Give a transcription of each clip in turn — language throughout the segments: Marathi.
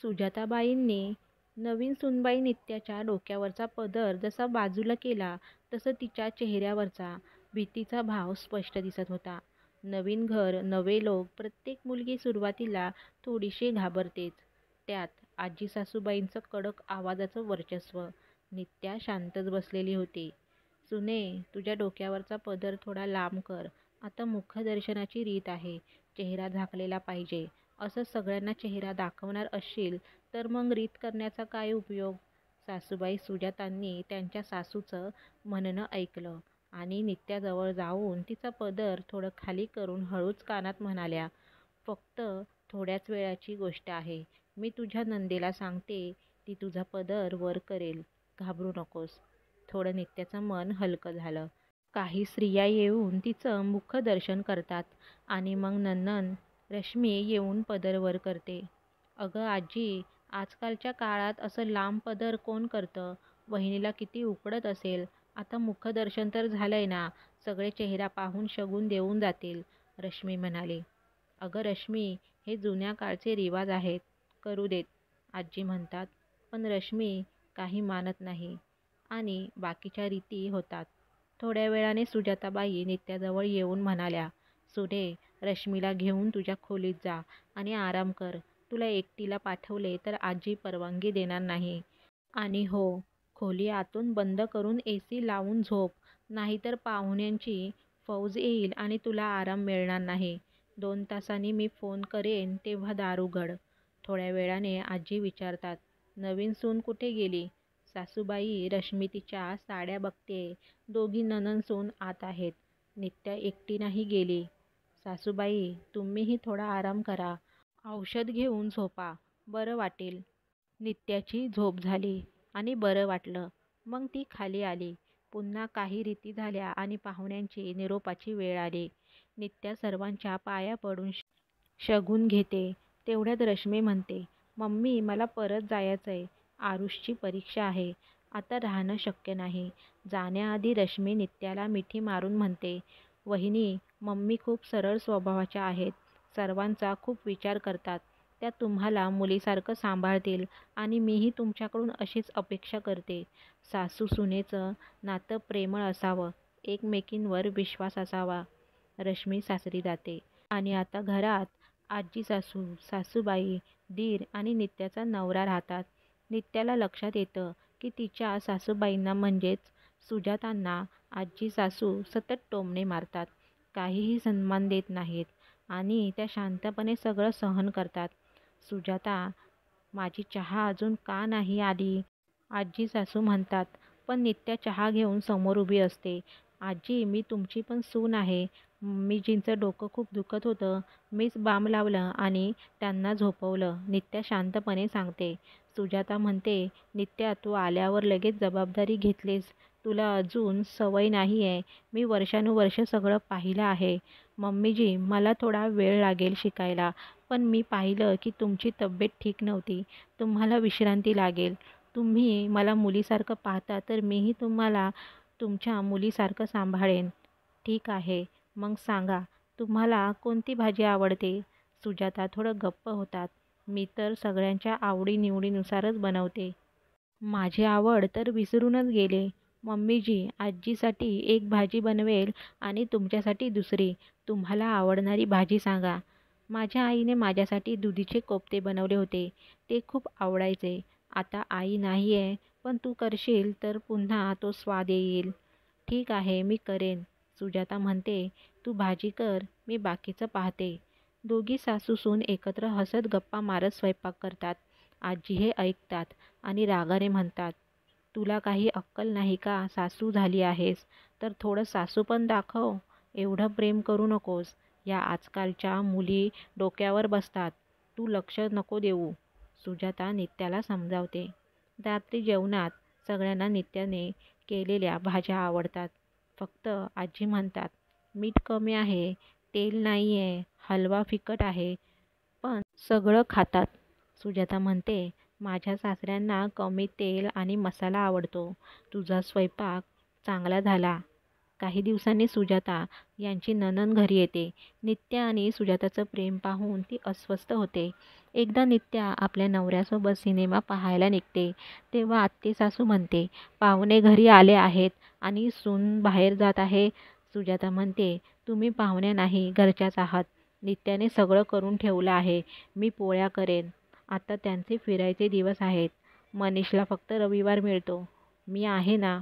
सुजाताबाईंनी नवीन सूनबाई नित्याच्या डोक्यावरचा पदर जसा बाजूला केला तसं तिच्या चेहऱ्यावरचा भीतीचा भाव स्पष्ट दिसत होता. नवीन घर, नवे लोक, प्रत्येक मुलगी सुरुवातीला थोडीशी घाबरतेच. त्यात आजी सासूबाईंचं कडक आवाजाचं वर्चस्व. नित्या शांतच बसलेली होती. "सुने, तुझ्या डोक्यावरचा पदर थोडा लांब कर. आता मुखदर्शनाची रीत आहे. चेहरा झाकलेला पाहिजे. असं सगळ्यांना चेहरा दाखवणार असशील तर मग रीत करण्याचा काय उपयोग?" सासूबाई सुजातांनी त्यांच्या सासूचं म्हणणं ऐकलं आणि नित्याजवळ जाऊन तिचा पदर थोडं खाली करून हळूच कानात म्हणाल्या, "फक्त थोड्याच वेळाची गोष्ट आहे. मी तुझ्या नंदेला सांगते, ती तुझा पदर वर करेल. घाबरू नकोस." थोडं नित्याचं मन हलकं झालं. काही स्त्रिया येऊन तिचं मुखदर्शन करतात आणि मग नणंद रश्मी येऊन पदर वर करते. "अगं आजी, आजकालच्या काळात असं लांब पदर कोण करतं? वहिनीला किती उकडत असेल. आता मुखदर्शन तर झालंय ना, सगळे चेहरा पाहून शगुन देऊन जातील." रश्मी म्हणाली. "अगं रश्मी, हे जुन्या काळचे रिवाज आहेत. करू देत," आजी म्हणतात. पण रश्मी काही मानत नाही आणि बाकीच्या रीती होतात. थोड्या वेळाने सुजाताबाई नित्याजवळ येऊन म्हणाल्या, "सुने, रश्मीला घेऊन तुझ्या खोलीत जा आणि आराम कर. तुला एकटीला पाठवले तर आजी परवानगी देणार नाही. आणि हो, खोली आतून बंद करून AC लावून झोप, नाहीतर पाहुण्यांची फौज येईल आणि तुला आराम मिळणार नाही. 2 तासांनी मी फोन करेन तेव्हा दार उघड." थोड्या वेळाने आजी विचारतात, "नवीन सून कुठे गेली?" सासूबाई रश्मी तिच्या साड्या बघतेय. दोघी नणंद-सून आत आहेत. नित्या एकटी नाही गेली. "सासूबाई, तुम्हीही थोडा आराम करा. औषध घेऊन झोपा, बरं वाटेल." नित्याची झोप झाली आणि बरं वाटलं. मग ती खाली आली. पुन्हा काही रीती झाल्या आणि पाहुण्यांची निरोपाची वेळ आली. नित्या सर्वांच्या पाया पडून शगुन घेते. तेवढ्यात रश्मी म्हणते, "मम्मी, मला परत जायचंय. आरुषची परीक्षा आहे. आता राहणं शक्य नाही." जाण्याआधी रश्मी नित्याला मिठी मारून म्हणते, "वहिनी, मम्मी खूप सरळ स्वभावाच्या आहेत. सर्वांचा खूप विचार करतात. त्या तुम्हाला मुलीसारखं सांभाळतील आणि मीही तुमच्याकडून अशीच अपेक्षा करते. सासू-सुनेचं नातं प्रेमळ असावं, एकमेकींवर विश्वास असावा." रश्मी सासरी जाते आणि आता घरात आजी-सासू, सासूबाई, दीर आणि नित्याचा नवरा राहतात. नित्याला लक्षात येतं की तिच्या सासूबाईंना म्हणजेच सुजातांना आजी-सासू सतत टोमणे मारतात, काहीही सन्मान देत नाहीत आणि त्या शांतपणे सगळं सहन करतात. "सुजाता, माझी चहा अजून का नाही आली?" आजी-सासू म्हणतात. पण नित्या चहा घेऊन समोर उभी असते. "आजी, मी तुमची पण सून आहे. मम्मीजींचं डोकं खूप दुखत होतं. मीच बाम लावलं आणि त्यांना झोपवलं." नित्या शांतपणे सांगते. सुजाता म्हणते, "नित्या, तू आल्यावर लगेच जबाबदारी घेतलीस. तुला अजून सवय नाही आहे. मी वर्षानुवर्ष सगळं पाहिलं आहे. मम्मीजी, मला थोडा वेळ लागेल शिकायला. पण मी पाहिलं की तुमची तब्येत ठीक नव्हती. तुम्हाला विश्रांती लागेल. तुम्ही मला मुलीसारखं पाहता तर मीही तुम्हाला तुमच्या मुलीसारखं सांभाळेन." "ठीक आहे, मग सांगा, तुम्हाला कोणती भाजी आवडते?" सुजाता थोडं गप्प होतात. "मी तर सगळ्यांच्या आवडीनिवडीनुसारच बनवते. माझी आवड तर विसरूनच गेले. मम्मीजी, आजीसाठी एक भाजी बनवेल आणि तुमच्यासाठी दुसरी. तुम्हाला आवडणारी भाजी सांगा." "माझ्या आईने माझ्यासाठी दुधीचे कोफ्ते बनवले होते. ते खूप आवडायचे. आता आई नाही आहे, पण तू करशील तर पुन्हा तो स्वाद येईल." "ठीक आहे, मी करेन." सुजाता म्हणते, "तू भाजी कर, मी बाकीचं पाहते." दोघी सासू-सून एकत्र हसत गप्पा मारत स्वयंपाक करतात. आजी हे ऐकतात आणि रागाने म्हणतात, "तुला काही अक्कल नाही का? सासू झाली आहेस तर थोडं सासूपण दाखव. एवढं प्रेम करू नकोस. या आजकालच्या मुली डोक्यावर बसतात. तू लक्ष नको देऊ." सुजाता नित्याला समजावते. रात्री जेवणात सगळ्यांना नित्याने केलेल्या भाज्या आवडतात. फक्त आजी म्हणतात, "मीठ कमी आहे, तेल नाही आहे, हलवा फिकट आहे." पण सगळं खातात. सुजाता म्हणते, "माझ्या सासऱ्यांना कमी तेल आणि मसाला आवडतो. तुझा स्वयंपाक चांगला झाला." काही दिवसांनी सुजाता यांची नणंद घरी येते. नित्या आणि सुजाताचं प्रेम पाहून ती अस्वस्थ होते. एकदा नित्या आपल्या नवऱ्यासोबत सिनेमा पाहायला निघते, तेव्हा आत्ते-सासू म्हणते, "पाहुणे घरी आले आहेत आणि सून बाहेर जात आहे." सुजाता म्हणते, "तुम्ही पाहुणे नाही, घरच्याच आहात. नित्याने सगळं करून ठेवलं आहे. मी पोळ्या करेन. आता त्यांचे फिरायचे दिवस आहेत. मनीषला फक्त रविवार मिळतो. मी आहे ना."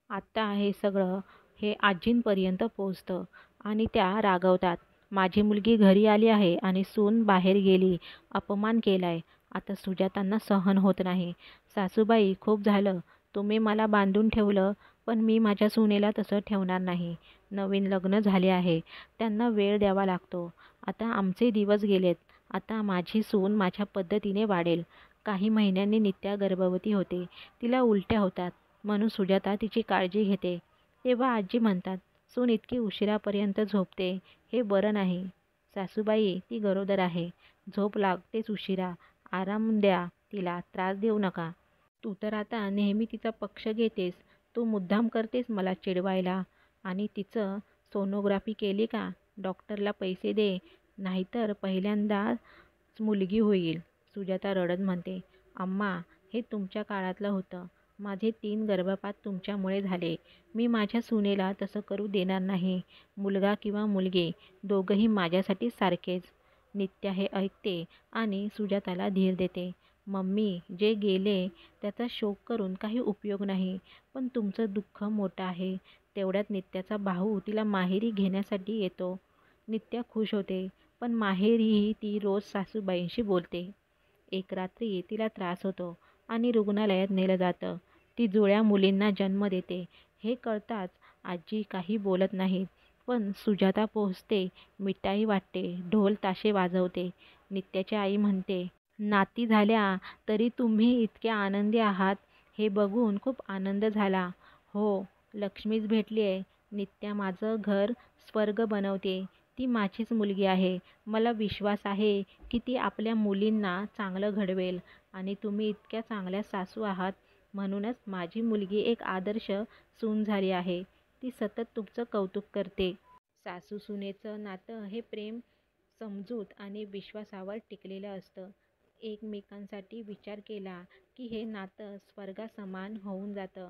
आता हे सगळं हे आजींपर्यंत पोहोचतं आणि त्या रागवतात. माझी मुलगी घरी आली आहे आणि सून बाहेर गेली. अपमान केलाय. आता सुजातांना सहन होत नाही. सासूबाई, खूप झालं. तुम्ही मला बांधून ठेवलं, पण मी माझ्या सुनेला तसं ठेवणार नाही. नवीन लग्न झाले आहे. त्यांना वेळ द्यावा लागतो. आता आमचे दिवस गेलेत. आता माझी सून माझ्या पद्धतीने वाढेल. काही महिन्यांनी नित्या गर्भवती होते. तिला उलट्या होतात. म्हणून सुजाता तिची काळजी घेते. तेव्हा आजी म्हणतात, "सून इतकी उशिरापर्यंत झोपते, हे बरं नाही." सासूबाई, "ती गरोदर आहे. झोप लागतेच उशिरा. आराम द्या तिला, त्रास देऊ नका. तू तर आता नेहमी तिचा पक्ष घेतेस. तू मुद्दाम करतेस मला चिडवायला. आणि तिचं सोनोग्राफी केली का? डॉक्टरला पैसे दे, नाहीतर पहिल्यांदाच मुलगी होईल." सुजाता रडत म्हणते, "अम्मा, हे तुमच्या काळातलं होतं. माझे 3 गर्भपात तुमच्यामुळे झाले. मी माझ्या सुनेला तसं करू देणार नाही. मुलगा किंवा मुलगी, दोघंही माझ्यासाठी सारखेच." नित्या हे ऐकते आणि सुजाताला धीर देते. "मम्मी, जे गेले त्याचा शोक करून काही उपयोग नाही. पण तुमचं दुःख मोठं आहे." तेवढ्यात नित्याचा भाऊ तिला माहेरी घेण्यासाठी येतो. नित्या खुश होते, पण माहेरीही ती रोज सासूबाईंशी बोलते. एक रात्री तिला त्रास होतो आणि रुग्णालयात नेलं जातं. ती जुळ्या मुलींना जन्म देते. हे कळताच आजी काही बोलत नाहीत. पण सुजाता पोहोचते, मिठाई वाटते, ढोल ताशे वाजवते. नित्याची आई म्हणते, "नाती झाल्या तरी तुम्ही इतक्या आनंदी आहात, हे बघून खूप आनंद झाला." "हो, लक्ष्मीच भेटली आहे. नित्या माझं घर स्वर्ग बनवते. ती माझीच मुलगी आहे. मला विश्वास आहे की ती आपल्या मुलींना चांगलं घडवेल. आणि तुम्ही इतक्या चांगल्या सासू आहात, म्हणूनच माझी मुलगी एक आदर्श सून झाली आहे. ती सतत तुमचं कौतुक करते." सासू-सुनेचं नातं हे प्रेम, समजूत आणि विश्वासावर टिकलेलं असतं. एकमेकांसाठी विचार केला की हे नातं स्वर्गासमान होऊन जातं.